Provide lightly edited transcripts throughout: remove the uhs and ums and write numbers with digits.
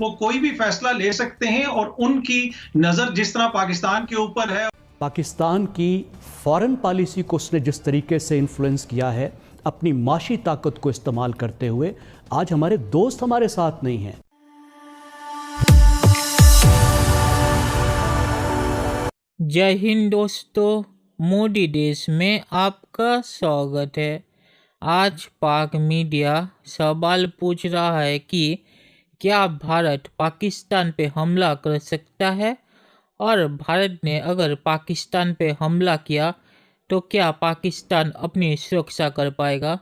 वो कोई भी फैसला ले सकते हैं और उनकी नज़र जिस तरह पाकिस्तान के ऊपर है, पाकिस्तान की फॉरेन पॉलिसी को उसने जिस तरीके से इन्फ्लुएंस किया है अपनी माशी ताकत को इस्तेमाल करते हुए, आज हमारे दोस्त हमारे साथ नहीं हैं। जय हिंद दोस्तों, मोदी देश में आपका स्वागत है। आज पाक मीडिया सवाल पूछ रहा है कि क्या भारत पाकिस्तान पे हमला कर सकता है, और भारत ने अगर पाकिस्तान पे हमला किया तो क्या पाकिस्तान अपनी सुरक्षा कर पाएगा।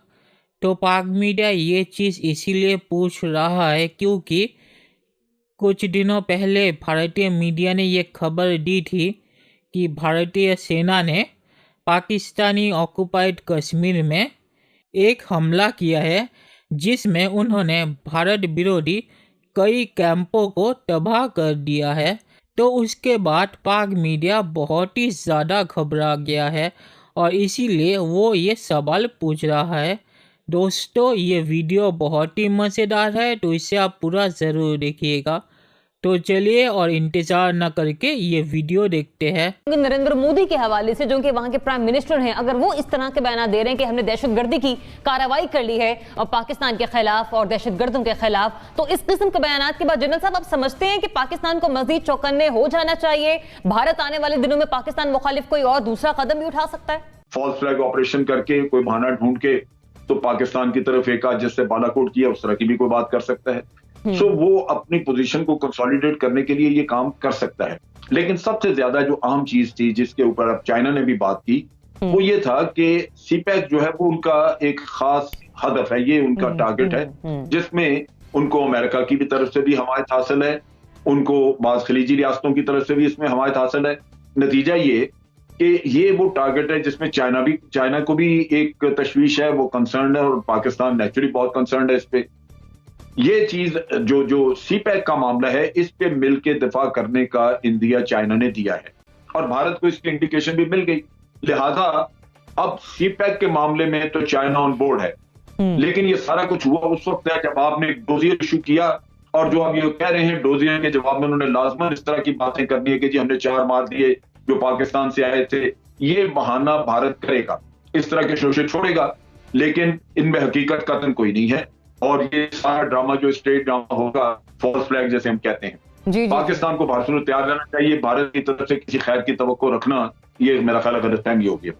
तो पाक मीडिया ये चीज़ इसीलिए पूछ रहा है क्योंकि कुछ दिनों पहले भारतीय मीडिया ने ये खबर दी थी कि भारतीय सेना ने पाकिस्तानी ऑक्युपाइड कश्मीर में एक हमला किया है, जिसमें उन्होंने भारत विरोधी कई कैंपों को तबाह कर दिया है। तो उसके बाद पाक मीडिया बहुत ही ज़्यादा घबरा गया है और इसीलिए वो ये सवाल पूछ रहा है। दोस्तों, ये वीडियो बहुत ही मज़ेदार है, तो इसे आप पूरा ज़रूर देखिएगा। तो चलिए और इंतजार न करके ये वीडियो देखते हैं। नरेंद्र मोदी के हवाले से, जो कि वहां के प्राइम मिनिस्टर हैं, अगर वो इस तरह के बयान दे रहे हैं कि हमने दहशतगर्दी की कार्रवाई कर ली है और पाकिस्तान के खिलाफ और दहशतगर्दों के खिलाफ, तो इस किस्म के बयान के बाद जनरल साहब आप समझते हैं कि पाकिस्तान को मजीद चौकन्ने हो जाना चाहिए? भारत आने वाले दिनों में पाकिस्तान मुखालिफ कोई और दूसरा कदम भी उठा सकता है? फॉल्स फ्लैग ऑपरेशन करके कोई बहाना ढूंढ के तो पाकिस्तान की तरफ एक आज जिससे बालाकोट किया उस तरह की भी कोई बात कर सकता है। सो वो अपनी पोजीशन को कंसोलिडेट करने के लिए ये काम कर सकता है। लेकिन सबसे ज्यादा जो अहम चीज थी जिसके ऊपर अब चाइना ने भी बात की, वो ये था कि सीपैक जो है वो उनका एक खास हदफ है, ये उनका टारगेट है, जिसमें उनको अमेरिका की भी तरफ से भी हमायत हासिल है, उनको बाज खलीजी रियासतों की तरफ से भी इसमें हमायत हासिल है। नतीजा ये कि ये वो टारगेट है जिसमें चाइना को भी एक तशवीश है, वो कंसर्न है, और पाकिस्तान नेचुरली बहुत कंसर्न है इस पे। ये चीज जो सीपैक का मामला है, इस पे मिलके दिफा करने का इंडिया चाइना ने दिया है और भारत को इसकी इंडिकेशन भी मिल गई। लिहाजा अब सीपैक के मामले में तो चाइना ऑन बोर्ड है, लेकिन ये सारा कुछ हुआ उस वक्त है जब आपने डोजियर इशू किया, और जो आप ये कह रहे हैं डोजियर के जवाब में उन्होंने लाजमन इस तरह की बातें करनी है कि जी हमने 4 मार दिए जो पाकिस्तान से आए थे। ये बहाना भारत करेगा, इस तरह के शोशे छोड़ेगा, लेकिन इनमें हकीकत का कतन कोई नहीं है। और ये सारा ड्रामा जो स्टेट ड्रामा होगा, फॉल्स फ्लैग जैसे हम कहते हैं, जी। पाकिस्तान को भारत से तैयार रहना चाहिए। भारत की तरफ से किसी खैर की तवक्को रखना, ये मेरा ख्याल गलतफहमी होगी।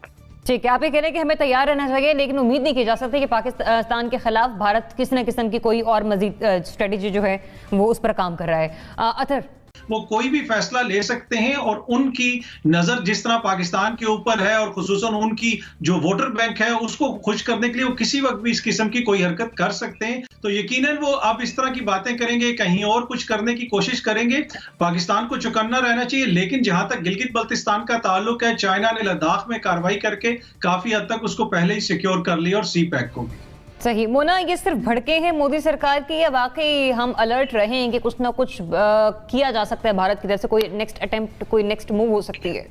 ठीक है, आप ये कह रहे हैं कि हमें तैयार रहना चाहिए, लेकिन उम्मीद नहीं की जा सकती कि पाकिस्तान के खिलाफ भारत किसी न किस्म की कोई और मजीद स्ट्रेटेजी जो है वो उस पर काम कर रहा है। अतर, वो कोई भी फैसला ले सकते हैं और उनकी नजर जिस तरह पाकिस्तान के ऊपर है और खुसूसन उनकी जो वोटर बैंक है उसको खुश करने के लिए वो किसी वक्त भी इस किस्म की कोई हरकत कर सकते हैं। तो यकीनन वो अब इस तरह की बातें करेंगे, कहीं और कुछ करने की कोशिश करेंगे। पाकिस्तान को चौकन्ना रहना चाहिए, लेकिन जहां तक गिलगित बल्तिस्तान का ताल्लुक है, चाइना ने लद्दाख में कार्रवाई करके काफी हद तक उसको पहले ही सिक्योर कर लिया, और सीपैक को भी। सही। मोना, ये सिर्फ भड़के हैं मोदी सरकार की, या वाकई हम अलर्ट रहे हैं कि कुछ ना कुछ किया जा सकता है भारत की तरफ से, कोई नेक्स्ट अटेम्प्ट, कोई नेक्स्ट मूव हो सकती है?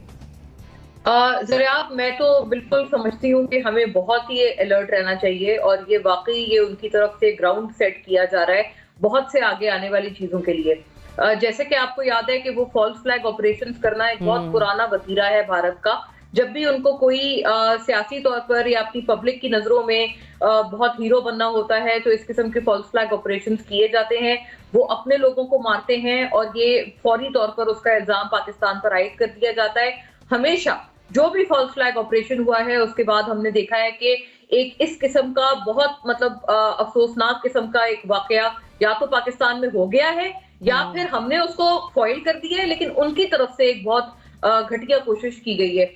जरा मैं तो बिल्कुल समझती हूँ कि हमें बहुत ही अलर्ट रहना चाहिए, और ये वाकई ये उनकी तरफ से ग्राउंड सेट किया जा रहा है बहुत से आगे आने वाली चीजों के लिए। जैसे कि आपको याद है कि वो फॉल्स फ्लैग ऑपरेशंस करना एक बहुत पुराना वतीरा है भारत का। जब भी उनको कोई सियासी तौर पर या अपनी पब्लिक की नजरों में बहुत हीरो बनना होता है, तो इस किस्म के फॉल्स फ्लैग ऑपरेशंस किए जाते हैं। वो अपने लोगों को मारते हैं और ये फौरी तौर पर उसका इल्जाम पाकिस्तान पर आयद कर दिया जाता है। हमेशा जो भी फॉल्स फ्लैग ऑपरेशन हुआ है उसके बाद हमने देखा है कि एक इस किस्म का बहुत अफसोसनाक किस्म का एक वाकया या तो पाकिस्तान में हो गया है, या फिर हमने उसको फॉइल कर दिया है, लेकिन उनकी तरफ से एक बहुत घटिया कोशिश की गई है।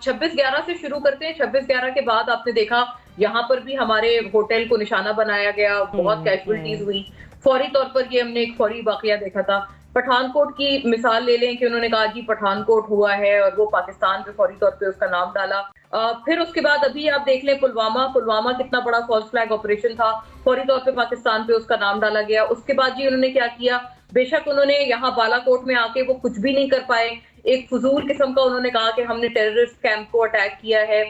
26/11 से शुरू करते हैं। 26/11 के बाद आपने देखा यहाँ पर भी हमारे होटल को निशाना बनाया गया, बहुत कैजुअलिटीज हुई। फौरी तौर पर ये हमने एक फौरी वाकया देखा था। पठानकोट की मिसाल ले लें कि उन्होंने कहा जी पठानकोट हुआ है और वो पाकिस्तान पे फौरी तौर पे उसका नाम डाला। फिर उसके बाद अभी आप देख लें पुलवामा कितना बड़ा फॉल्स फ्लैग ऑपरेशन था, फौरी तौर पे पाकिस्तान पे उसका नाम डाला गया। उसके बाद जी उन्होंने क्या किया, बेशक उन्होंने यहाँ बालाकोट में आके वो कुछ भी नहीं कर पाए, एक फजूल किस्म का उन्होंने कहा कि हमने टेररिस्ट कैंप को अटैक किया है।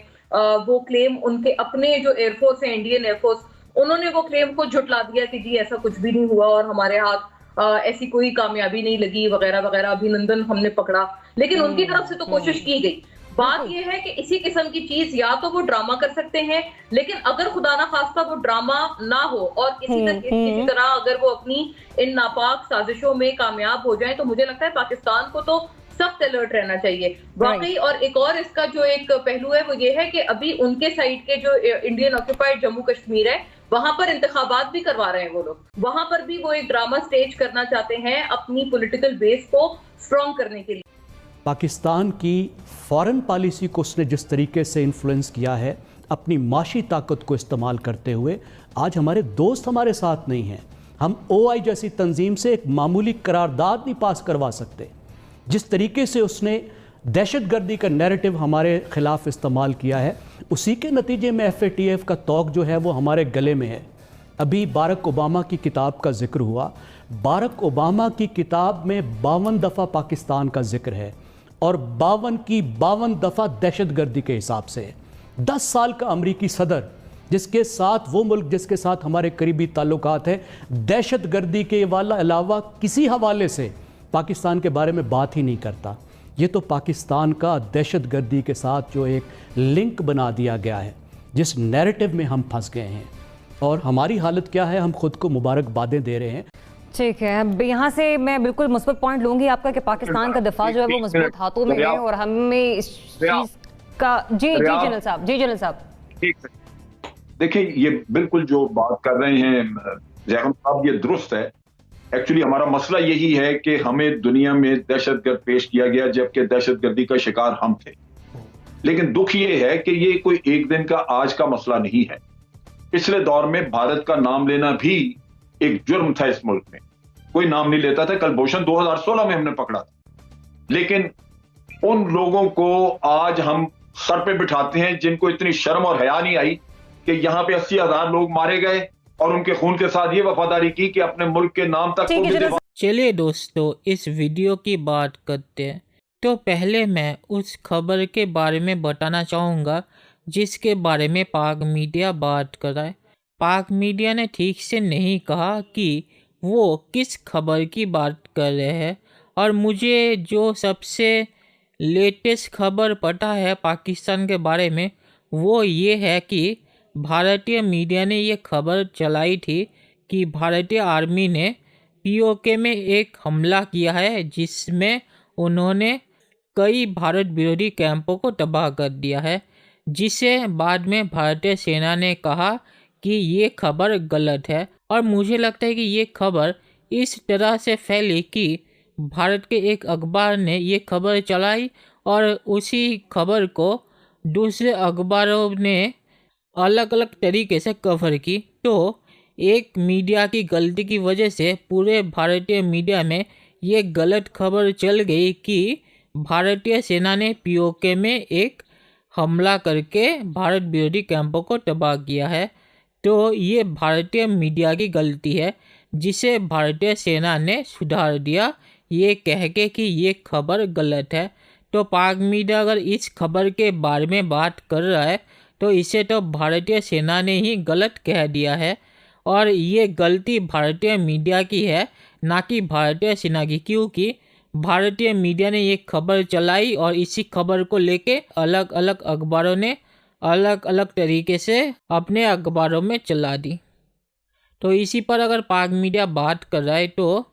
वो क्लेम उनके अपने जो एयरफोर्स है, इंडियन एयरफोर्स, उन्होंने वो क्लेम को झुटला दिया कि जी ऐसा कुछ भी नहीं हुआ और हमारे हाथ ऐसी कोई कामयाबी नहीं लगी वगैरह वगैरह, अभिनंदन हमने पकड़ा, लेकिन उनकी तरफ से तो कोशिश की गई। बात यह है कि इसी किस्म की चीज या तो वो ड्रामा कर सकते हैं, लेकिन अगर खुदा ना खास्ता वो ड्रामा ना हो और किसी तरह अगर वो अपनी इन नापाक साजिशों में कामयाब हो जाएं, तो मुझे लगता है पाकिस्तान को तो सख्त अलर्ट रहना चाहिए वाकई। और एक और इसका जो एक पहलू है वो ये है कि अभी उनके साइड के जो इंडियन ऑक्यूपाइड जम्मू कश्मीर है, वहां पर इंतखाबात भी करवा रहे हैं वो लोग, वहां पर भी वो एक ड्रामा स्टेज करना चाहते हैं अपनी पॉलिटिकल बेस को स्ट्रॉन्ग करने के लिए। पाकिस्तान की फॉरेन पॉलिसी को उसने जिस तरीके से इन्फ्लुएंस किया है अपनी माशी ताकत को इस्तेमाल करते हुए, आज हमारे दोस्त हमारे साथ नहीं हैं। हम OI जैसी तंजीम से एक मामूली करारदाद नहीं पास करवा सकते। जिस तरीके से उसने दहशतगर्दी का नैरेटिव हमारे ख़िलाफ़ इस्तेमाल किया है, उसी के नतीजे में FATF का तौक जो है वो हमारे गले में है। अभी बारक ओबामा की किताब का जिक्र हुआ। बारक ओबामा की किताब में 52 दफ़ा पाकिस्तान का जिक्र है और 52 की 52 दफ़ा दहशतगर्दी के हिसाब से। 10 साल का अमरीकी सदर, जिसके साथ वो मुल्क जिसके साथ हमारे करीबी ताल्लुकात हैं, दहशतगर्दी के अलावा किसी हवाले से पाकिस्तान के बारे में बात ही नहीं करता। ये तो पाकिस्तान का दहशतगर्दी के साथ जो एक लिंक बना दिया गया है, जिस नैरेटिव में हम फंस गए हैं। और हमारी हालत क्या है, हम खुद को मुबारकबादें दे रहे हैं। ठीक है, अब यहाँ से मैं बिल्कुल मुस्बत पॉइंट लूंगी आपका कि पाकिस्तान का दिफा जो है वो मजबूत हाथों में है और हमें इस चीज का जी जनरल साहब ठीक है। देखिए, ये बिल्कुल जो बात कर रहे हैं जैकब साहब, ये दुरुस्त है। एक्चुअली हमारा मसला यही है कि हमें दुनिया में दहशतगर्द पेश किया गया, जबकि दहशतगर्दी का शिकार हम थे। लेकिन दुख ये है कि ये कोई एक दिन का आज का मसला नहीं है। पिछले दौर में भारत का नाम लेना भी एक जुर्म था इस मुल्क में। कोई नाम नहीं लेता था। कलभूषण 2016 में हमने पकड़ा था। लेकिन उन लोगों को आज हम सर पे बिठाते हैं जिनको इतनी शर्म और हया नहीं आई कि यहां पे 80,000 लोग मारे गए और उनके खून के साथ ये वफादारी की कि अपने मुल्क के नाम तक। चलिए दोस्तों, इस वीडियो की बात करते हैं। तो पहले मैं उस खबर के बारे में बताना चाहूँगा जिसके बारे में पाक मीडिया बात कर रहा है। पाक मीडिया ने ठीक से नहीं कहा कि वो किस खबर की बात कर रहे हैं। और मुझे जो सबसे लेटेस्ट खबर पता है पाकिस्तान के बारे में वो ये है कि भारतीय मीडिया ने ये खबर चलाई थी कि भारतीय आर्मी ने POK में एक हमला किया है जिसमें उन्होंने कई भारत विरोधी कैंपों को तबाह कर दिया है, जिसे बाद में भारतीय सेना ने कहा कि ये खबर गलत है। और मुझे लगता है कि ये खबर इस तरह से फैली कि भारत के एक अखबार ने ये खबर चलाई और उसी खबर को दूसरे अखबारों ने अलग अलग तरीके से कवर की। तो एक मीडिया की गलती की वजह से पूरे भारतीय मीडिया में ये गलत खबर चल गई कि भारतीय सेना ने POK में एक हमला करके भारत विरोधी कैंपों को तबाह किया है। तो ये भारतीय मीडिया की गलती है जिसे भारतीय सेना ने सुधार दिया ये कह के कि ये खबर गलत है। तो पाक मीडिया अगर इस खबर के बारे में बात कर रहा है तो इसे तो भारतीय सेना ने ही गलत कह दिया है और ये गलती भारतीय मीडिया की है, ना कि भारतीय सेना की, क्योंकि भारतीय मीडिया ने ये खबर चलाई और इसी खबर को लेके अलग अलग अखबारों ने अलग अलग तरीके से अपने अखबारों में चला दी। तो इसी पर अगर पाक मीडिया बात कर रहा है तो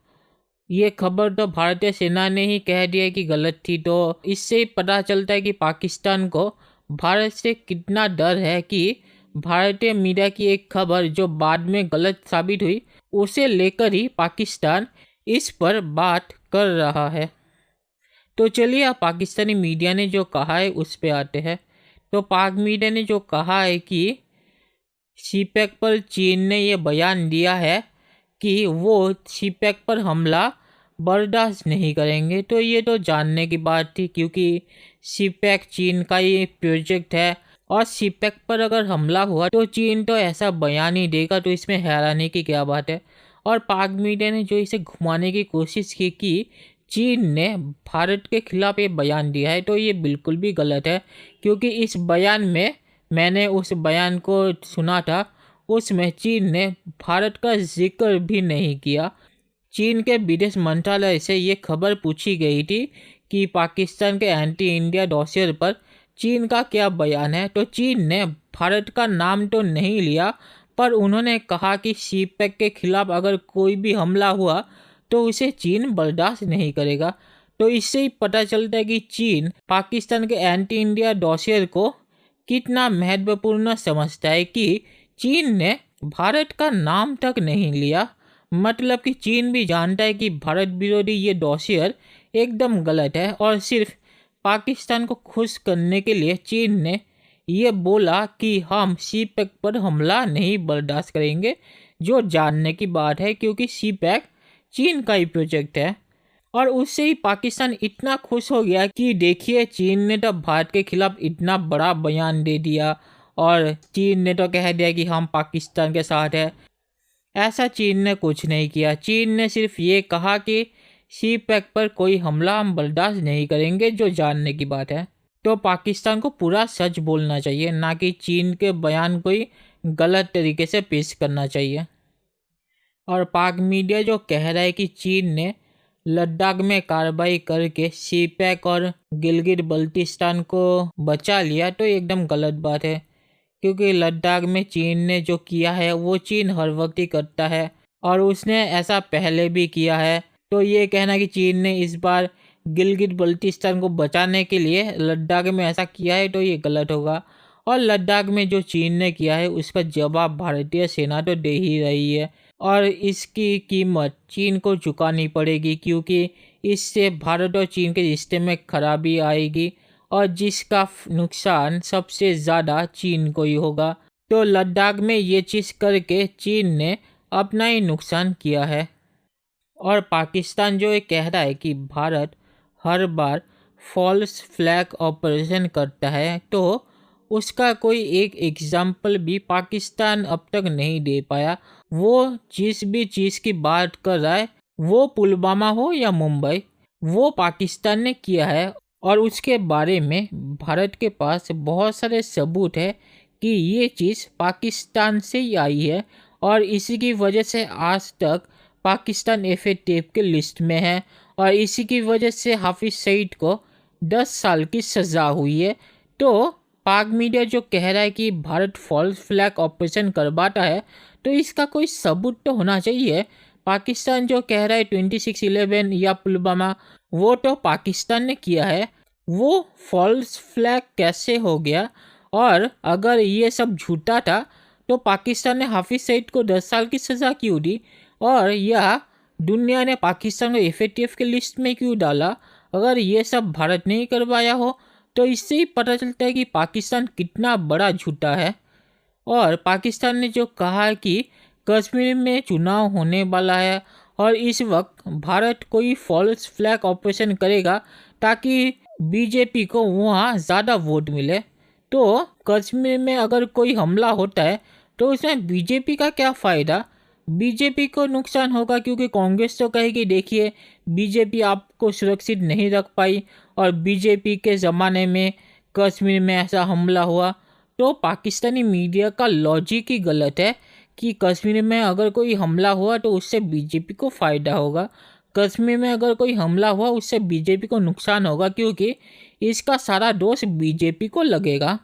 ये खबर तो भारतीय सेना ने ही कह दिया कि गलत थी। तो इससे पता चलता है कि पाकिस्तान को भारत से कितना डर है कि भारतीय मीडिया की एक खबर जो बाद में गलत साबित हुई उसे लेकर ही पाकिस्तान इस पर बात कर रहा है। तो चलिए अब पाकिस्तानी मीडिया ने जो कहा है उस पे आते हैं। तो पाक मीडिया ने जो कहा है कि CPEC पर चीन ने ये बयान दिया है कि वो CPEC पर हमला बर्दाश्त नहीं करेंगे। तो ये तो जानने की बात थी क्योंकि CPEC चीन का ये प्रोजेक्ट है और CPEC पर अगर हमला हुआ तो चीन तो ऐसा बयान ही देगा, तो इसमें हैरानी की क्या बात है। और पाक मीडिया ने जो इसे घुमाने की कोशिश की कि चीन ने भारत के खिलाफ ये बयान दिया है, तो ये बिल्कुल भी गलत है क्योंकि इस बयान में, मैंने उस बयान को सुना था, उसमें चीन ने भारत का जिक्र भी नहीं किया। चीन के विदेश मंत्रालय से ये खबर पूछी गई थी कि पाकिस्तान के एंटी इंडिया डॉसियर पर चीन का क्या बयान है, तो चीन ने भारत का नाम तो नहीं लिया, पर उन्होंने कहा कि सीपैक के खिलाफ अगर कोई भी हमला हुआ तो उसे चीन बर्दाश्त नहीं करेगा। तो इससे ही पता चलता है कि चीन पाकिस्तान के एंटी इंडिया डॉसियर को कितना महत्वपूर्ण समझता है कि चीन ने भारत का नाम तक नहीं लिया। मतलब कि चीन भी जानता है कि भारत विरोधी ये डॉसियर एकदम गलत है और सिर्फ पाकिस्तान को खुश करने के लिए चीन ने ये बोला कि हम सीपैक पर हमला नहीं बर्दाश्त करेंगे, जो जानने की बात है क्योंकि सीपैक चीन का ही प्रोजेक्ट है। और उससे ही पाकिस्तान इतना खुश हो गया कि देखिए चीन ने तो भारत के खिलाफ इतना बड़ा बयान दे दिया और चीन ने तो कह दिया कि हम पाकिस्तान के साथ है। ऐसा चीन ने कुछ नहीं किया। चीन ने सिर्फ ये कहा कि सीपैक पर कोई हमला हम बर्दाश्त नहीं करेंगे, जो जानने की बात है। तो पाकिस्तान को पूरा सच बोलना चाहिए, ना कि चीन के बयान को ही गलत तरीके से पेश करना चाहिए। और पाक मीडिया जो कह रहा है कि चीन ने लद्दाख में कार्रवाई करके सीपैक और गिलगित बल्तिस्तान को बचा लिया, तो एकदम गलत बात है, क्योंकि लद्दाख में चीन ने जो किया है वो चीन हर वक्त ही करता है और उसने ऐसा पहले भी किया है। तो ये कहना कि चीन ने इस बार गिलगित बल्तिस्तान को बचाने के लिए लद्दाख में ऐसा किया है तो ये गलत होगा। और लद्दाख में जो चीन ने किया है उसका जवाब भारतीय सेना तो दे ही रही है और इसकी कीमत चीन को चुकानी पड़ेगी, क्योंकि इससे भारत और चीन के रिश्ते में खराबी आएगी और जिसका नुकसान सबसे ज़्यादा चीन को ही होगा। तो लद्दाख में ये चीज़ करके चीन ने अपना ही नुकसान किया है। और पाकिस्तान जो ये कह रहा है कि भारत हर बार फॉल्स फ्लैग ऑपरेशन करता है, तो उसका कोई एक एग्जाम्पल भी पाकिस्तान अब तक नहीं दे पाया। वो जिस भी चीज़ की बात कर रहा है, वो पुलवामा हो या मुंबई, वो पाकिस्तान ने किया है और उसके बारे में भारत के पास बहुत सारे सबूत है कि ये चीज़ पाकिस्तान से ही आई है और इसी की वजह से आज तक पाकिस्तान FATF के लिस्ट में है और इसी की वजह से हाफिज सईद को 10 साल की सज़ा हुई है। तो पाक मीडिया जो कह रहा है कि भारत फॉल्स फ्लैग ऑपरेशन करवाता है, तो इसका कोई सबूत तो होना चाहिए। पाकिस्तान जो कह रहा है 26/11 या पुलवामा, वो तो पाकिस्तान ने किया है, वो फॉल्स फ्लैग कैसे हो गया? और अगर ये सब झूठा था तो पाकिस्तान ने हाफिज सईद को 10 साल की सज़ा क्यों दी और यह दुनिया ने पाकिस्तान को FATF के लिस्ट में क्यों डाला? अगर ये सब भारत ने ही करवाया हो तो इससे ही पता चलता है कि पाकिस्तान कितना बड़ा झूठा है। और पाकिस्तान ने जो कहा कि कश्मीर में चुनाव होने वाला है और इस वक्त भारत कोई फॉल्स फ्लैग ऑपरेशन करेगा ताकि BJP को वहाँ ज़्यादा वोट मिले। तो कश्मीर में अगर कोई हमला होता है तो उसमें BJP का क्या फ़ायदा? BJP को नुकसान होगा, क्योंकि कांग्रेस तो कहेगी देखिए BJP आपको सुरक्षित नहीं रख पाई और BJP के ज़माने में कश्मीर में ऐसा हमला हुआ। तो पाकिस्तानी मीडिया का लॉजिक ही गलत है कि कश्मीर में अगर कोई हमला हुआ तो उससे BJP को फ़ायदा होगा, कश्मीर में अगर कोई हमला हुआ उससे BJP को नुकसान होगा, क्योंकि इसका सारा दोष BJP को लगेगा।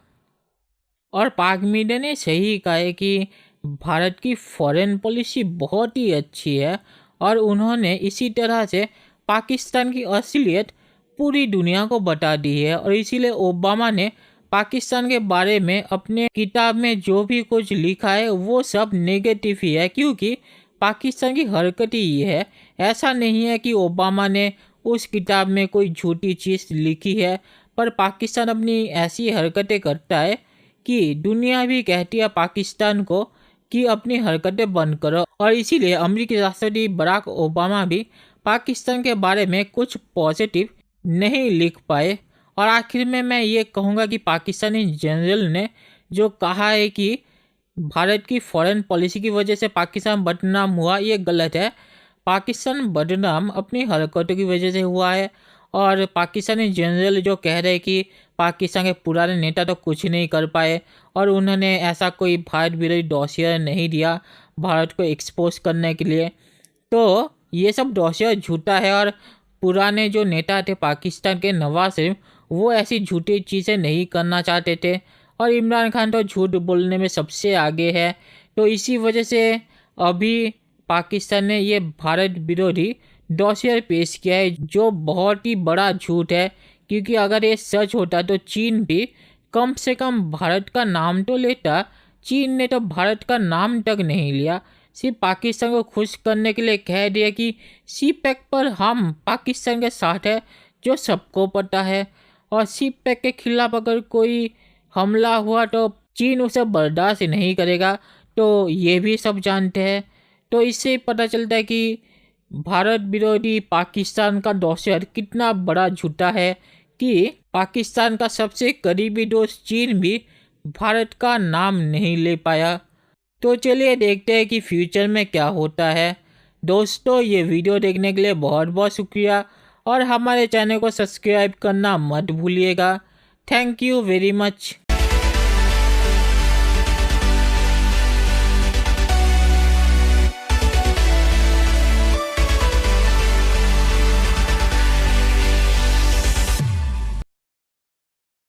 और पाक मीडिया ने सही कहा है कि भारत की फॉरेन पॉलिसी बहुत ही अच्छी है और उन्होंने इसी तरह से पाकिस्तान की असलियत पूरी दुनिया को बता दी है और इसीलिए ओबामा ने पाकिस्तान के बारे में अपने किताब में जो भी कुछ लिखा है वो सब नेगेटिव ही है, क्योंकि पाकिस्तान की हरकत ही ये है। ऐसा नहीं है कि ओबामा ने उस किताब में कोई झूठी चीज़ लिखी है, पर पाकिस्तान अपनी ऐसी हरकतें करता है कि दुनिया भी कहती है पाकिस्तान को कि अपनी हरकतें बंद करो। और इसीलिए अमेरिकी राष्ट्रपति बराक ओबामा भी पाकिस्तान के बारे में कुछ पॉजिटिव नहीं लिख पाए। और आखिर में मैं ये कहूँगा कि पाकिस्तानी जनरल ने जो कहा है कि भारत की फॉरेन पॉलिसी की वजह से पाकिस्तान बदनाम हुआ, ये गलत है। पाकिस्तान बदनाम अपनी हरकतों की वजह से हुआ है और पाकिस्तानी जनरल जो कह रहे हैं कि पाकिस्तान के पुराने नेता तो कुछ नहीं कर पाए और उन्होंने ऐसा कोई भारत विरोधी डॉसियर नहीं दिया भारत को एक्सपोज करने के लिए, तो ये सब डोसियर झूठा है और पुराने जो नेता थे पाकिस्तान के, नवाज शरीफ, वो ऐसी झूठी चीज़ें नहीं करना चाहते थे और इमरान खान तो झूठ बोलने में सबसे आगे है। तो इसी वजह से अभी पाकिस्तान ने ये भारत विरोधी डोसियर पेश किया है जो बहुत ही बड़ा झूठ है, क्योंकि अगर ये सच होता तो चीन भी कम से कम भारत का नाम तो लेता। चीन ने तो भारत का नाम तक नहीं लिया, सिर्फ पाकिस्तान को खुश करने के लिए कह दिया कि सी पैक पर हम पाकिस्तान के साथ है, जो सबको पता है। और सी पैक के खिलाफ अगर कोई हमला हुआ तो चीन उसे बर्दाश्त नहीं करेगा, तो ये भी सब जानते हैं। तो इससे पता चलता है कि भारत विरोधी पाकिस्तान का डोसियर कितना बड़ा झूठा है कि पाकिस्तान का सबसे करीबी दोस्त चीन भी भारत का नाम नहीं ले पाया। तो चलिए देखते हैं कि फ्यूचर में क्या होता है। दोस्तों, ये वीडियो देखने के लिए बहुत बहुत शुक्रिया और हमारे चैनल को सब्सक्राइब करना मत भूलिएगा। Thank you very much.